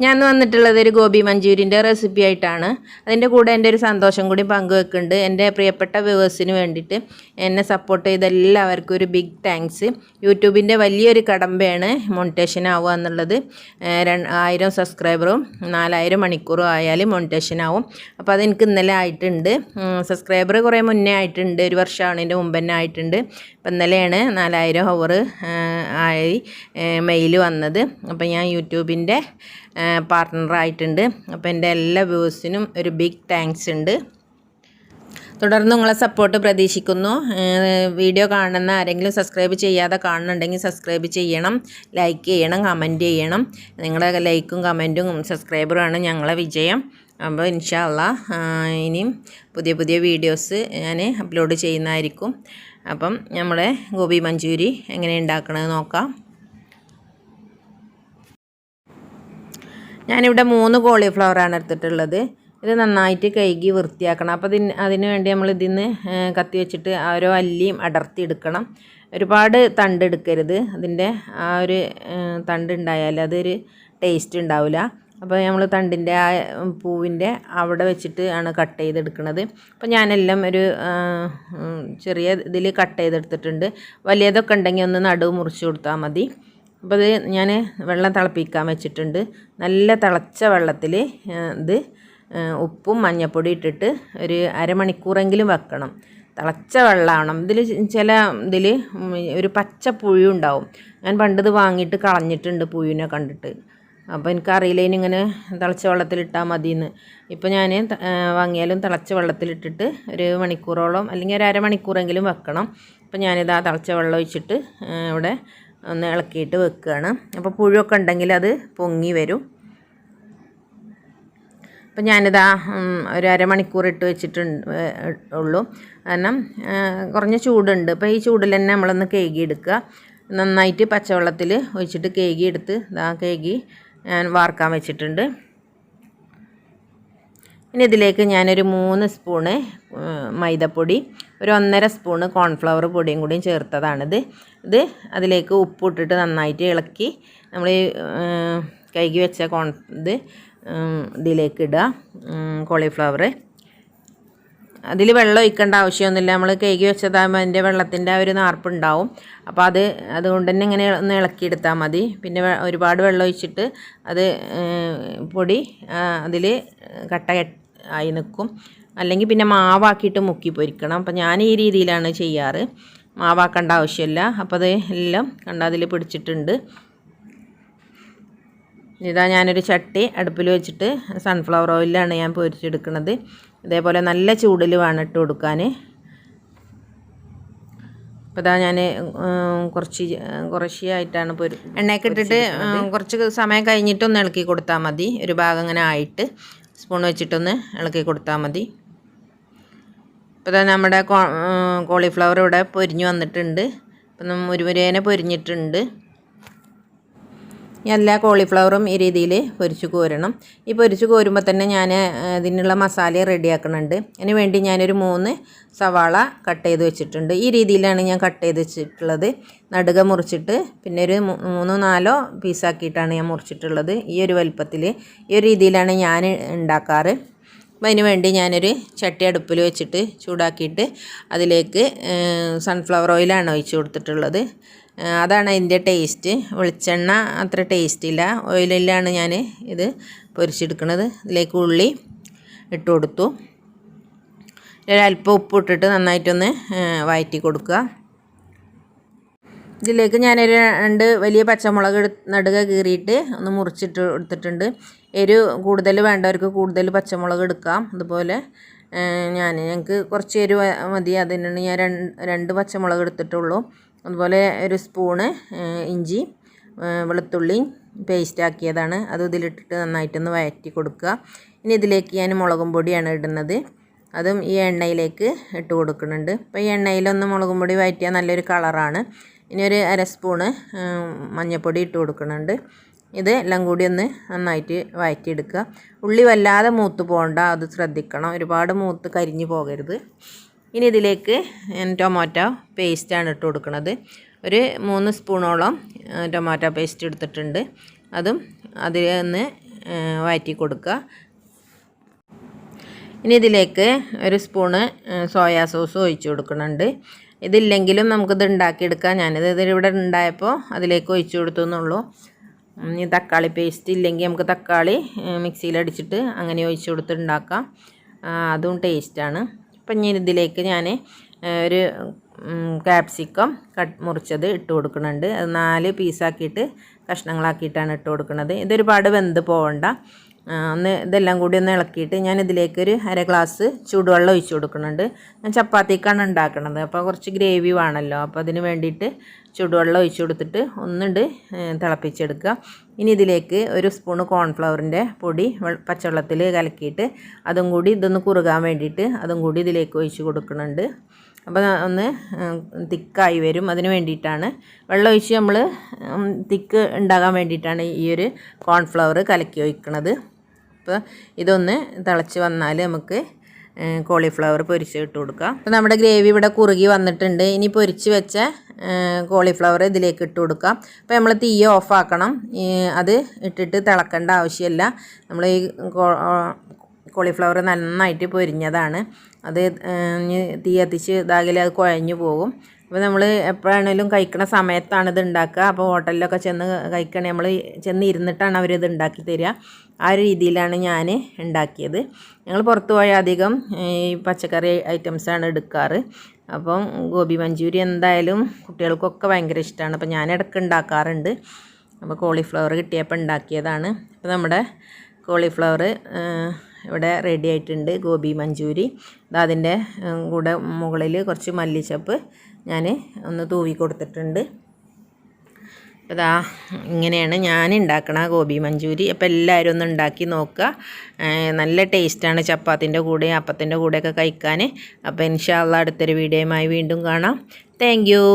ഞാൻ വന്നിട്ടുള്ളത് ഒരു ഗോബി മഞ്ചൂരിയൻ്റെ റെസിപ്പി ആയിട്ടാണ്. അതിൻ്റെ കൂടെ എൻ്റെ ഒരു സന്തോഷം കൂടി പങ്കുവെക്കുന്നുണ്ട്. എൻ്റെ പ്രിയപ്പെട്ട വ്യൂവേഴ്സിന് വേണ്ടിയിട്ട് എന്നെ സപ്പോർട്ട് ചെയ്ത എല്ലാവർക്കും ഒരു ബിഗ് താങ്ക്സ്. യൂട്യൂബിൻ്റെ വലിയൊരു കടമ്പയാണ് മോണിറ്റേഷൻ ആവുക എന്നുള്ളത്. 1000 സബ്സ്ക്രൈബറും 4000 മണിക്കൂറും ആയാൽ മോണിറ്റേഷൻ ആവും. അപ്പോൾ അതെനിക്ക് ഇന്നലെ ആയിട്ടുണ്ട്. സബ്സ്ക്രൈബർ കുറേ മുന്നേ ആയിട്ടുണ്ട്, 1 വർഷമാണ് ഇതിൻ്റെ മുമ്പ് തന്നെ ആയിട്ടുണ്ട്. അപ്പം ഇന്നലെയാണ് 4000 ഹവർ ആയി മെയിൽ വന്നത്. അപ്പോൾ ഞാൻ യൂട്യൂബിൻ്റെ പാർട്ട്ണറായിട്ടുണ്ട്. അപ്പോൾ എൻ്റെ എല്ലാ വ്യൂവേഴ്സിനും ഒരു ബിഗ് താങ്ക്സ് ഉണ്ട്. തുടർന്ന് നിങ്ങളെ സപ്പോർട്ട് പ്രതീക്ഷിക്കുന്നു. വീഡിയോ കാണുന്ന ആരെങ്കിലും സബ്സ്ക്രൈബ് ചെയ്യാതെ കാണുന്നുണ്ടെങ്കിൽ സബ്സ്ക്രൈബ് ചെയ്യണം, ലൈക്ക് ചെയ്യണം, കമൻറ്റ് ചെയ്യണം. നിങ്ങളുടെ ലൈക്കും കമൻറ്റും സബ്സ്ക്രൈബറുമാണ് ഞങ്ങളെ വിജയം. അപ്പോൾ ഇൻഷാ അല്ലാഹ് ഇനിയും പുതിയ പുതിയ വീഡിയോസ് ഞാൻ അപ്ലോഡ് ചെയ്യുന്നതായിരിക്കും. അപ്പം നമ്മുടെ ഗോബി മഞ്ചൂരി എങ്ങനെ ഉണ്ടാക്കണമെന്ന് നോക്കാം. ഞാനിവിടെ 3 കോളിഫ്ലവറാണ് എടുത്തിട്ടുള്ളത്. ഇത് നന്നായിട്ട് കഴുകി വൃത്തിയാക്കണം. അപ്പോൾ അതിന് വേണ്ടി നമ്മൾ ഇതിന്ന് കത്തി വെച്ചിട്ട് ഓരോ അല്ലിയും അടർത്തി എടുക്കണം. ഒരുപാട് തണ്ട് എടുക്കരുത്. അതിൻ്റെ ആ ഒരു തണ്ട് ഉണ്ടായാൽ അതൊരു ടേസ്റ്റ് ഉണ്ടാവില്ല. അപ്പോൾ നമ്മൾ തണ്ടിൻ്റെ ആ പൂവിൻ്റെ അവിടെ വെച്ചിട്ട് ആണ് കട്ട് ചെയ്തെടുക്കുന്നത്. അപ്പോൾ ഞാനെല്ലാം ഒരു ചെറിയ ഇതിൽ കട്ട് ചെയ്തെടുത്തിട്ടുണ്ട്. വലിയതൊക്കെ ഉണ്ടെങ്കിൽ ഒന്ന് നടുവ് മുറിച്ച് കൊടുത്താൽ മതി. അപ്പോൾ ഇത് ഞാൻ വെള്ളം തിളപ്പിക്കാൻ വെച്ചിട്ടുണ്ട്. നല്ല തിളച്ച വെള്ളത്തിൽ ഇത് ഉപ്പും മഞ്ഞൾപ്പൊടി ഇട്ടിട്ട് ഒരു അരമണിക്കൂറെങ്കിലും വെക്കണം. തിളച്ച വെള്ളമാണ്. ഇതിൽ ഒരു പച്ച പുഴു ഉണ്ടാവും. ഞാൻ പണ്ടിത് വാങ്ങിയിട്ട് കളഞ്ഞിട്ടുണ്ട് പുഴുവിനെ കണ്ടിട്ട്. അപ്പോൾ എനിക്കറിയില്ല ഇനിങ്ങനെ തിളച്ച വെള്ളത്തിലിട്ടാൽ മതിയെന്ന്. ഇപ്പോൾ ഞാൻ വാങ്ങിയാലും തിളച്ച വെള്ളത്തിലിട്ടിട്ട് ഒരു മണിക്കൂറോളം അല്ലെങ്കിൽ ഒരു അരമണിക്കൂറെങ്കിലും വെക്കണം. അപ്പോൾ ഞാനിത് ആ തിളച്ച വെള്ളം ഒഴിച്ചിട്ട് ഇവിടെ ഒന്ന് ഇളക്കിയിട്ട് വെക്കുകയാണ്. അപ്പോൾ പുഴുവൊക്കെ ഉണ്ടെങ്കിൽ അത് പൊങ്ങി വരും. അപ്പോൾ ഞാനിതാ ഒരു അരമണിക്കൂർ ഇട്ട് വെച്ചിട്ടുണ്ട് ഉള്ളൂ. കാരണം കുറഞ്ഞ ചൂടുണ്ട്. അപ്പോൾ ഈ ചൂടിൽ തന്നെ നമ്മളൊന്ന് കഴുകിയെടുക്കുക. നന്നായിട്ട് പച്ചവെള്ളത്തിൽ ഒഴിച്ചിട്ട് കഴുകിയെടുത്ത് കഴുകി ഞാൻ വാർക്കാൻ വെച്ചിട്ടുണ്ട്. ഇനി ഇതിലേക്ക് ഞാനൊരു 3 സ്പൂണ് മൈദപ്പൊടി, ഒരു 1.5 സ്പൂണ് കോൺഫ്ലവർ പൊടിയും കൂടിയും ചേർത്തതാണിത്. ഇത് അതിലേക്ക് ഉപ്പിട്ടിട്ട് നന്നായിട്ട് ഇളക്കി നമ്മൾ കഴുകി വെച്ച ഇതിലേക്ക് ഇടുക. കോളിഫ്ലവർ അതിൽ വെള്ളം ഒഴിക്കേണ്ട ആവശ്യമൊന്നുമില്ല. നമ്മൾ കഴുകി വെച്ചതാകുമ്പോൾ അതിൻ്റെ വെള്ളത്തിൻ്റെ ഒരു നാർപ്പുണ്ടാവും. അപ്പോൾ അതുകൊണ്ട് തന്നെ ഇങ്ങനെ ഒന്ന് ഇളക്കിയെടുത്താൽ മതി. പിന്നെ ഒരുപാട് വെള്ളം ഒഴിച്ചിട്ട് അത് പൊടി അതിൽ കട്ട ആയി നിൽക്കും. അല്ലെങ്കിൽ പിന്നെ മാവാക്കിയിട്ട് മുക്കി പൊരിക്കണം. അപ്പോൾ ഞാൻ ഈ രീതിയിലാണ് ചെയ്യാറ്. മാവാക്കേണ്ട ആവശ്യമില്ല. അപ്പോൾ അത് എല്ലാം അതിൽ പിടിച്ചിട്ടുണ്ട്. ഇതാ ഞാനൊരു ചട്ടി അടുപ്പിൽ വെച്ചിട്ട് സൺഫ്ലവർ ഓയിലാണ് ഞാൻ പൊരിച്ചെടുക്കുന്നത്. ഇതേപോലെ നല്ല ചൂടിൽ വേണം ഇട്ട് കൊടുക്കാൻ. അപ്പോൾ ഇതാ ഞാൻ കുറച്ചായിട്ടാണ് എണ്ണയൊക്കെ ഇട്ടിട്ട് കുറച്ച് സമയം കഴിഞ്ഞിട്ടൊന്ന് ഇളക്കി കൊടുത്താൽ മതി. ഒരു ഭാഗം ഇങ്ങനെ ആയിട്ട് സ്പൂൺ വെച്ചിട്ടൊന്ന് ഇളക്കി കൊടുത്താൽ മതി. അപ്പോൾ ഇതാ നമ്മുടെ കോളിഫ്ലവർ ഇവിടെ പൊരിഞ്ഞ് വന്നിട്ടുണ്ട്. അപ്പം മുരുമുരേനെ പൊരിഞ്ഞിട്ടുണ്ട്. എല്ലാ കോളിഫ്ലവറും ഈ രീതിയിൽ പൊരിച്ച് കോരണം. ഈ പൊരിച്ച് കോരുമ്പോൾ തന്നെ ഞാൻ ഇതിനുള്ള മസാല റെഡിയാക്കുന്നുണ്ട്. അതിന് വേണ്ടി ഞാനൊരു 3 സവാള കട്ട് ചെയ്ത് വെച്ചിട്ടുണ്ട്. ഈ രീതിയിലാണ് ഞാൻ കട്ട് ചെയ്ത് വെച്ചിട്ടുള്ളത്. നടുക മുറിച്ചിട്ട് പിന്നെ ഒരു 3-4 പീസാക്കിയിട്ടാണ് ഞാൻ മുറിച്ചിട്ടുള്ളത്. ഈ ഒരു വലുപ്പത്തിൽ ഈ ഒരു രീതിയിലാണ് ഞാൻ ഉണ്ടാക്കാറ്. അപ്പോൾ അതിന് വേണ്ടി ഞാനൊരു ചട്ടി അടുപ്പിൽ വെച്ചിട്ട് ചൂടാക്കിയിട്ട് അതിലേക്ക് സൺഫ്ലവർ ഓയിലാണ് ഒഴിച്ച് കൊടുത്തിട്ടുള്ളത്. അതാണ് അതിൻ്റെ ടേസ്റ്റ്. വെളിച്ചെണ്ണ അത്ര ടേസ്റ്റ് ഇല്ല. ഓയിലിലാണ് ഞാൻ ഇത് പൊരിച്ചെടുക്കുന്നത്. ഇതിലേക്ക് ഉള്ളി ഇട്ട് കൊടുത്തു. ഒരല്പം ഉപ്പ് ഇട്ടിട്ട് നന്നായിട്ടൊന്ന് വഴറ്റി കൊടുക്കുക. ഇതിലേക്ക് ഞാനൊരു 2 വലിയ പച്ചമുളക് നടുക കീറിയിട്ട് ഒന്ന് മുറിച്ചിട്ട് എടുത്തിട്ടുണ്ട്. കൂടുതൽ വേണ്ടവർക്ക് കൂടുതൽ പച്ചമുളക് എടുക്കാം. അതുപോലെ ഞങ്ങൾക്ക് കുറച്ച് എരിവ് മതി. അതിനാണ് ഞാൻ 2 പച്ചമുളക് എടുത്തിട്ടുള്ളൂ. അതുപോലെ ഒരു സ്പൂണ് ഇഞ്ചി വെളുത്തുള്ളി പേസ്റ്റ് ആക്കിയതാണ്. അത് ഇതിലിട്ടിട്ട് നന്നായിട്ടൊന്ന് വഴറ്റി കൊടുക്കുക. ഇനി ഇതിലേക്ക് ഞാൻ മുളകും പൊടിയാണ് ഇടുന്നത്. അതും ഈ എണ്ണയിലേക്ക് ഇട്ട് കൊടുക്കുന്നുണ്ട്. അപ്പോൾ ഈ എണ്ണയിലൊന്ന് മുളകും പൊടി വഴറ്റിയാൽ നല്ലൊരു കളറാണ്. ഇനി ഒരു 1/2 സ്പൂണ് മഞ്ഞൾപ്പൊടി ഇട്ട് കൊടുക്കുന്നുണ്ട്. ഇത് എല്ലാം കൂടി ഒന്ന് നന്നായിട്ട് വഴറ്റിയെടുക്കുക. ഉള്ളി വല്ലാതെ മൂത്ത് പോകണ്ട, അത് ശ്രദ്ധിക്കണം. ഒരുപാട് മൂത്ത് കരിഞ്ഞു പോകരുത്. ഇനി ഇതിലേക്ക് ഞാൻ ടൊമാറ്റോ പേസ്റ്റാണ് ഇട്ട് കൊടുക്കുന്നത്. ഒരു 3 സ്പൂണോളം ടൊമാറ്റോ പേസ്റ്റ് എടുത്തിട്ടുണ്ട്. അതും അതിൽ ഒന്ന് വഴറ്റി കൊടുക്കുക. ഇനി ഇതിലേക്ക് ഒരു സ്പൂണ് സോയാ സോസ് ഒഴിച്ച് കൊടുക്കുന്നുണ്ട്. ഇതില്ലെങ്കിലും നമുക്കിത് ഉണ്ടാക്കിയെടുക്കാം. ഞാനിത് ഇവിടെ ഉണ്ടായപ്പോൾ അതിലേക്ക് ഒഴിച്ച് കൊടുത്തു എന്നുള്ളൂ. ഇനി തക്കാളി പേസ്റ്റ് ഇല്ലെങ്കിൽ നമുക്ക് തക്കാളി മിക്സിയിലടിച്ചിട്ട് അങ്ങനെ ഒഴിച്ച് കൊടുത്ത് ഉണ്ടാക്കാം. അതും ടേസ്റ്റാണ്. അപ്പം ഇനി ഇതിലേക്ക് ഞാൻ ഒരു ക്യാപ്സിക്കം മുറിച്ചത് ഇട്ട് കൊടുക്കുന്നുണ്ട്. അത് 4 പീസാക്കിയിട്ട് കഷ്ണങ്ങളാക്കിയിട്ടാണ് ഇട്ട് കൊടുക്കുന്നത്. ഇതൊരുപാട് വെന്ത് പോവണ്ട. ഇതെല്ലാം കൂടി ഒന്ന് ഇളക്കിയിട്ട് ഞാൻ ഇതിലേക്കൊരു 1/2 ഗ്ലാസ് ചൂടുവെള്ളം ഒഴിച്ച് കൊടുക്കുന്നുണ്ട്. ഞാൻ ചപ്പാത്തിക്കാണ് ഉണ്ടാക്കുന്നത്, അപ്പോൾ കുറച്ച് ഗ്രേവി വേണമല്ലോ. അപ്പോൾ അതിന് വേണ്ടിയിട്ട് ചൂടുവെള്ളം ഒഴിച്ച് കൊടുത്തിട്ട് ഒന്നുണ്ട് തിളപ്പിച്ചെടുക്കുക. ഇനി ഇതിലേക്ക് ഒരു സ്പൂണ് കോൺഫ്ലവറിൻ്റെ പൊടി പച്ചവെള്ളത്തിൽ കലക്കിയിട്ട് അതും കൂടി ഇതൊന്ന് കുറുകാൻ വേണ്ടിയിട്ട് അതും കൂടി ഇതിലേക്ക് ഒഴിച്ച് കൊടുക്കുന്നുണ്ട്. അപ്പോൾ ഒന്ന് തിക്കായി വരും. അതിന് വേണ്ടിയിട്ടാണ് വെള്ളം ഒഴിച്ച് നമ്മൾ തിക്ക് ഉണ്ടാകാൻ വേണ്ടിയിട്ടാണ് ഈ ഒരു കോൺഫ്ലവർ കലക്കി ഒഴിക്കുന്നത്. അപ്പോൾ ഇതൊന്ന് തിളച്ച് വന്നാൽ നമുക്ക് കോളിഫ്ലവർ പൊരിച്ച് ഇട്ട് കൊടുക്കാം. അപ്പോൾ നമ്മുടെ ഗ്രേവി ഇവിടെ കുറുകി വന്നിട്ടുണ്ട്. ഇനി പൊരിച്ച് വെച്ച കോളിഫ്ലവർ ഇതിലേക്ക് ഇട്ട് കൊടുക്കാം. അപ്പോൾ നമ്മൾ തീ ഓഫാക്കണം. അത് ഇട്ടിട്ട് തിളക്കേണ്ട ആവശ്യമില്ല. നമ്മൾ ഈ കോളിഫ്ലവർ നന്നായിട്ട് പൊരിഞ്ഞതാണ്. അത് തീ കത്തിച്ച് ഇതാകലെ അത് കുഴഞ്ഞു പോകും. അപ്പോൾ നമ്മൾ എപ്പോഴാണെങ്കിലും കഴിക്കണ സമയത്താണ് ഇത് ഉണ്ടാക്കുക. അപ്പോൾ ഹോട്ടലിലൊക്കെ ചെന്ന് കഴിക്കണേ നമ്മൾ ചെന്ന് ഇരുന്നിട്ടാണ് അവരിത് ഉണ്ടാക്കി തരിക. ആ ഒരു രീതിയിലാണ് ഞാൻ ഉണ്ടാക്കിയത്. ഞങ്ങൾ പുറത്ത് പോയാൽ അധികം ഈ പച്ചക്കറി ഐറ്റംസാണ് എടുക്കാറ്. അപ്പം ഗോബി മഞ്ചൂരി എന്തായാലും കുട്ടികൾക്കൊക്കെ ഭയങ്കര ഇഷ്ടമാണ്. അപ്പോൾ ഞാൻ ഇടയ്ക്ക് ഉണ്ടാക്കാറുണ്ട്. അപ്പോൾ കോളിഫ്ലവർ കിട്ടിയപ്പോൾ ഉണ്ടാക്കിയതാണ്. അപ്പോൾ നമ്മുടെ കോളിഫ്ലവർ ഇവിടെ റെഡി ആയിട്ടുണ്ട്, ഗോബി മഞ്ചൂരി. അതിൻ്റെ കൂടെ മുകളിൽ കുറച്ച് മല്ലിച്ചപ്പ് ഞാൻ ഒന്ന് തൂവി കൊടുത്തിട്ടുണ്ട്. അപ്പോൾ ഇതാ ഇങ്ങനെയാണ് ഞാൻ ഉണ്ടാക്കണ ഗോബി മഞ്ചൂരി. അപ്പോൾ എല്ലാവരും ഒന്ന് ഉണ്ടാക്കി നോക്കുക. നല്ല ടേസ്റ്റാണ് ചപ്പാത്തിൻ്റെ കൂടെ അപ്പത്തിൻ്റെ കൂടെയൊക്കെ കഴിക്കാൻ. അപ്പോൾ ഇൻഷാ അല്ലാഹ് അടുത്തൊരു വീഡിയോയുമായി വീണ്ടും കാണാം. Thank you.